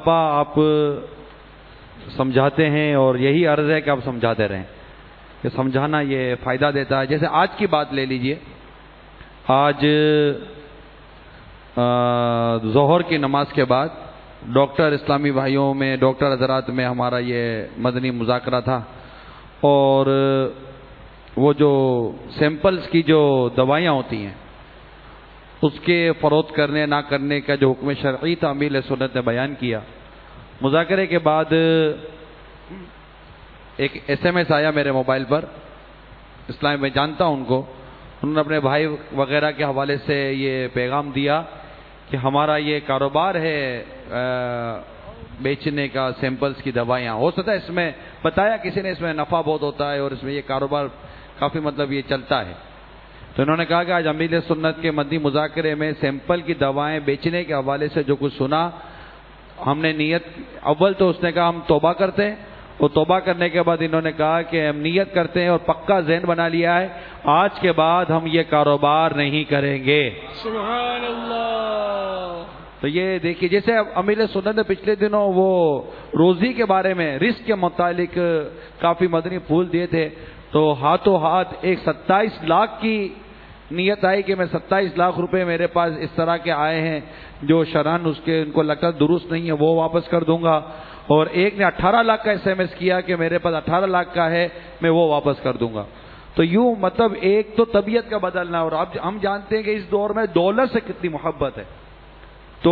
باپا آپ سمجھاتے ہیں اور یہی عرض ہے کہ آپ سمجھاتے رہیں، کہ سمجھانا یہ فائدہ دیتا ہے۔ جیسے آج کی بات لے لیجئے، آج ظہر کی نماز کے بعد ڈاکٹر اسلامی بھائیوں میں، ڈاکٹر حضرات میں ہمارا یہ مدنی مذاکرہ تھا، اور وہ جو سیمپلز کی جو دوائیاں ہوتی ہیں اس کے فروخت کرنے نہ کرنے کا جو حکم شرعی تھا امیر سنت نے بیان کیا۔ مذاکرے کے بعد ایک SMS آیا میرے موبائل پر، اسلام میں جانتا ہوں ان کو، انہوں نے اپنے بھائی وغیرہ کے حوالے سے یہ پیغام دیا کہ ہمارا یہ کاروبار ہے بیچنے کا سیمپلز کی دوائیاں، ہو سکتا ہے اس میں بتایا کسی نے اس میں نفع بہت ہوتا ہے اور اس میں یہ کاروبار کافی مطلب یہ چلتا ہے۔ تو انہوں نے کہا کہ آج امیر سنت کے مدنی مذاکرے میں سیمپل کی دوائیں بیچنے کے حوالے سے جو کچھ سنا، ہم نے نیت، اول تو اس نے کہا ہم توبہ کرتے ہیں، اور توبہ کرنے کے بعد انہوں نے کہا کہ ہم نیت کرتے ہیں اور پکا ذہن بنا لیا ہے آج کے بعد ہم یہ کاروبار نہیں کریں گے۔ سبحان اللہ۔ تو یہ دیکھیے، جیسے امیر سنت نے پچھلے دنوں وہ روزی کے بارے میں، رزق کے متعلق کافی مدنی پھول دیے تھے، تو ہاتھوں ہاتھ ایک 27 لاکھ کی نیت آئی کہ میں 27 لاکھ روپے میرے پاس اس طرح کے آئے ہیں جو شرعاً اس کے ان کو لگتا درست نہیں ہے وہ واپس کر دوں گا، اور ایک نے 18 لاکھ کا SMS کیا کہ میرے پاس 18 لاکھ کا ہے میں وہ واپس کر دوں گا۔ تو یوں مطلب ایک تو طبیعت کا بدلنا، اور اب ہم جانتے ہیں کہ اس دور میں ڈالر سے کتنی محبت ہے، تو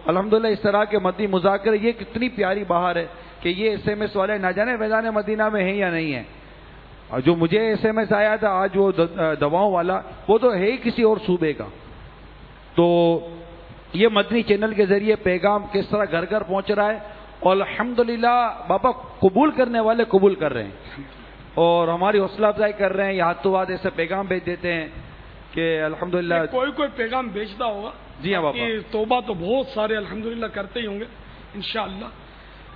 الحمدللہ اس طرح کے مدنی مذاکرے یہ کتنی پیاری بہار ہے کہ یہ SMS والے نہ جانے میدان مدینہ میں ہیں یا نہیں ہیں۔ اور جو مجھے SMS آیا تھا آج وہ دواؤں والا، وہ تو ہے ہی کسی اور صوبے کا۔ تو یہ مدنی چینل کے ذریعے پیغام کس طرح گھر گھر پہنچ رہا ہے، اور الحمدللہ بابا قبول کرنے والے قبول کر رہے ہیں اور ہماری حوصلہ افزائی کر رہے ہیں، یہ ہاتھوں ہاتھ ایسے پیغام بھیج دیتے ہیں کہ الحمدللہ کوئی پیغام بھیجتا ہوگا۔ جی ہاں بابا، توبہ تو بہت سارے الحمدللہ کرتے ہی ہوں گے انشاءاللہ۔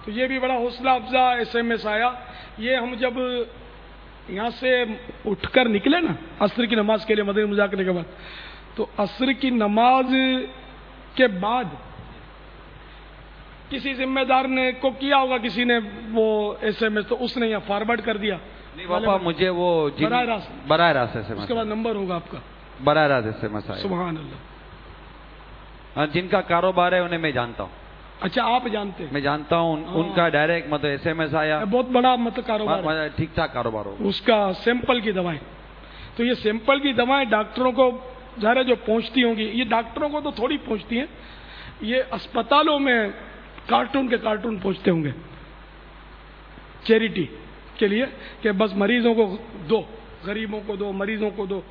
تو یہ بھی بڑا حوصلہ افزا SMS آیا۔ یہ ہم جب یہاں سے اٹھ کر نکلے نا عصر کی نماز کے لیے مدنی مذاکرے کے بعد، تو عصر کی نماز کے بعد کسی ذمہ دار نے کو کیا ہوگا، کسی نے وہ SMS، تو اس نے یہاں فارورڈ کر دیا۔ نہیں بابا، مجھے وہ براہ راست SMS، اس کے بعد نمبر ہوگا آپ کا، براہ راست SMS آیا۔ سبحان اللہ۔ ہاں، جن کا کاروبار ہے انہیں میں جانتا ہوں۔ اچھا، آپ جانتے ہیں؟ میں جانتا ہوں، ان کا ڈائریکٹ مطلب SMS آیا، بہت بڑا مطلب کاروبار ہے، ٹھیک ٹھاک کاروبار ہو اس کا سیمپل کی دوائیں۔ تو یہ سیمپل کی دوائیں ڈاکٹروں کو ظاہر ہے جو پہنچتی ہوں گی، یہ ڈاکٹروں کو تو تھوڑی پہنچتی ہیں، یہ اسپتالوں میں کارٹون کے کارٹون پہنچتے ہوں گے چیریٹی کے لیے، کہ بس مریضوں کو دو، غریبوں کو دو، مریضوں کو دو۔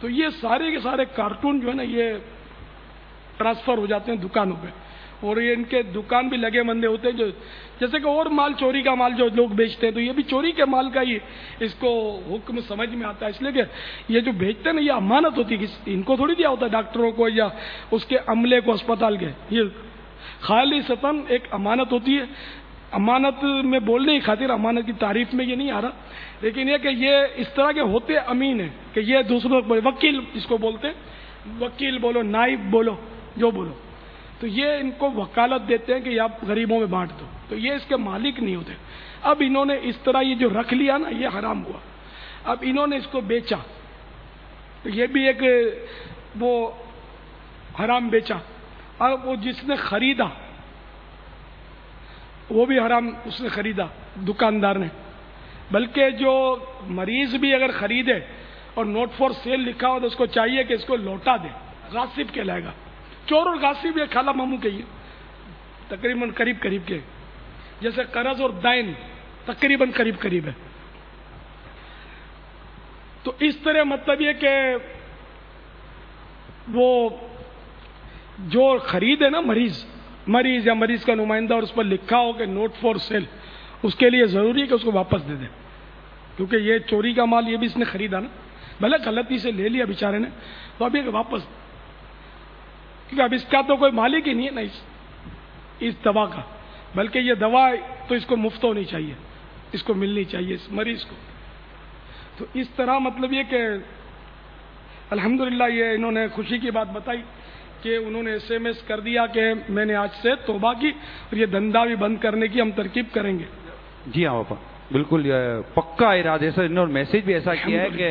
تو یہ سارے کے سارے کارٹون جو ہے نا یہ ٹرانسفر ہو جاتے ہیں دکانوں پہ، اور یہ ان کے دکان بھی لگے بندے ہوتے ہیں، جو جیسے کہ اور مال، چوری کا مال جو لوگ بیچتے ہیں، تو یہ بھی چوری کے مال کا ہی اس کو حکم سمجھ میں آتا ہے، اس لیے کہ یہ جو بیچتے ہیں نا یہ امانت ہوتی ہے، ان کو تھوڑی دیا ہوتا ہے ڈاکٹروں کو یا اس کے عملے کو اسپتال کے، یہ خالصتاً ایک امانت ہوتی ہے۔ امانت میں بولنے کی خاطر، امانت کی تعریف میں یہ نہیں آ رہا، لیکن یہ کہ یہ اس طرح کے ہوتے امین ہیں کہ یہ دوسروں کو، وکیل جس کو بولتے ہیں، وکیل بولو، نائب بولو، جو بولو، تو یہ ان کو وکالت دیتے ہیں کہ یہ آپ غریبوں میں بانٹ دو، تو یہ اس کے مالک نہیں ہوتے۔ اب انہوں نے اس طرح یہ جو رکھ لیا نا یہ حرام ہوا، اب انہوں نے اس کو بیچا، تو یہ بھی ایک وہ حرام بیچا۔ اب وہ جس نے خریدا وہ بھی حرام اس نے خریدا، دکاندار نے، بلکہ جو مریض بھی اگر خریدے اور نوٹ فار سیل لکھا ہو تو اس کو چاہیے کہ اس کو لوٹا دے، غاصب کہلائے گا۔ چور اور غاصب یہ خالہ ماموں کے تقریباً قریب کے، جیسے قرض اور دائن تقریباً قریب ہے۔ تو اس طرح مطلب یہ کہ وہ جو خریدے نا مریض یا مریض کا نمائندہ اور اس پر لکھا ہو کہ نوٹ فار سیل، اس کے لیے ضروری ہے کہ اس کو واپس دے دیں، کیونکہ یہ چوری کا مال یہ بھی اس نے خریدا نا، بھلے غلطی سے لے لیا بیچارے نے، تو اب یہ واپس، کیونکہ اب اس کا تو کوئی مالک ہی نہیں ہے نا اس دوا کا، بلکہ یہ دوا تو اس کو مفت ہونی چاہیے، اس کو ملنی چاہیے اس مریض کو۔ تو اس طرح مطلب یہ کہ الحمدللہ یہ انہوں نے خوشی کی بات بتائی کہ انہوں نے SMS کر دیا کہ میں نے آج سے توبہ کی اور یہ دھندا بھی بند کرنے کی ہم ترکیب کریں گے. جی ہاں پاپا، بالکل یہ پکا ارادے سے انہوں نے میسج بھی ایسا کیا ہے کہ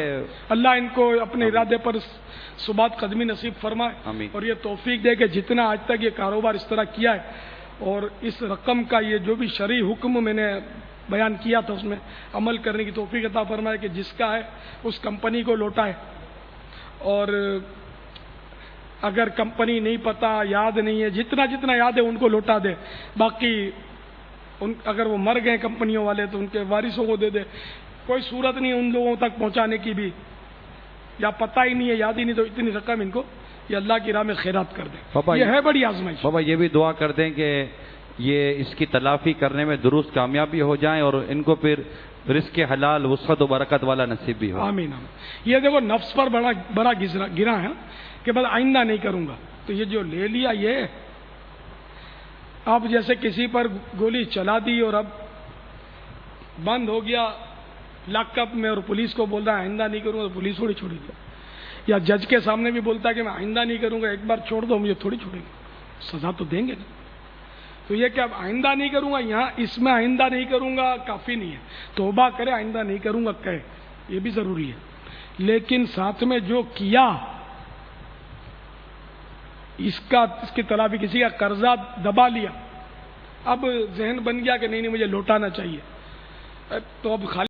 اللہ ان کو اپنے ارادے پر ثبات قدمی نصیب فرمائے آمین. اور یہ توفیق دے کہ جتنا آج تک یہ کاروبار اس طرح کیا ہے اور اس رقم کا یہ جو بھی شرعی حکم میں نے بیان کیا تھا اس میں عمل کرنے کی توفیق عطا فرمائے کہ جس کا ہے اس کمپنی کو لوٹائے، اور اگر کمپنی نہیں پتہ یاد نہیں ہے جتنا جتنا یاد ہے ان کو لوٹا دے، باقی اگر وہ مر گئے کمپنیوں والے تو ان کے وارثوں کو دے دے. کوئی صورت نہیں ان لوگوں تک پہنچانے کی بھی، یا پتہ ہی نہیں ہے یاد ہی نہیں تو اتنی رقم ان کو یہ اللہ کی راہ میں خیرات کر دیں. یہ ہے بڑی آزمائش. بابا یہ بھی دعا کر دیں کہ یہ اس کی تلافی کرنے میں درست کامیابی ہو جائیں اور ان کو پھر رزق حلال وسعت و برکت والا نصیب بھی ہو. آمین آمین. یہ دیکھو نفس پر بڑا گرا ہے کہ بس آئندہ نہیں کروں گا، تو یہ جو لے لیا یہ اب جیسے کسی پر گولی چلا دی اور اب بند ہو گیا لاک اپ میں اور پولیس کو بول رہا ہے آئندہ نہیں کروں گا، تو پولیس تھوڑی چھوڑے گی. یا جج کے سامنے بھی بولتا ہے کہ میں آئندہ نہیں کروں گا، ایک بار چھوڑ دو مجھے تھوڑی چھوڑیں گے، سزا تو دیں گے نا. تو یہ کہ اب آئندہ نہیں کروں گا، یہاں اس میں آئندہ نہیں کروں گا کافی نہیں ہے، توبہ کرے آئندہ نہیں کروں گا کہے، یہ بھی ضروری ہے. لیکن ساتھ میں جو کیا اس کی تلافی، کسی کا قرضہ دبا لیا، اب ذہن بن گیا کہ نہیں مجھے لوٹانا چاہیے، تو اب خالی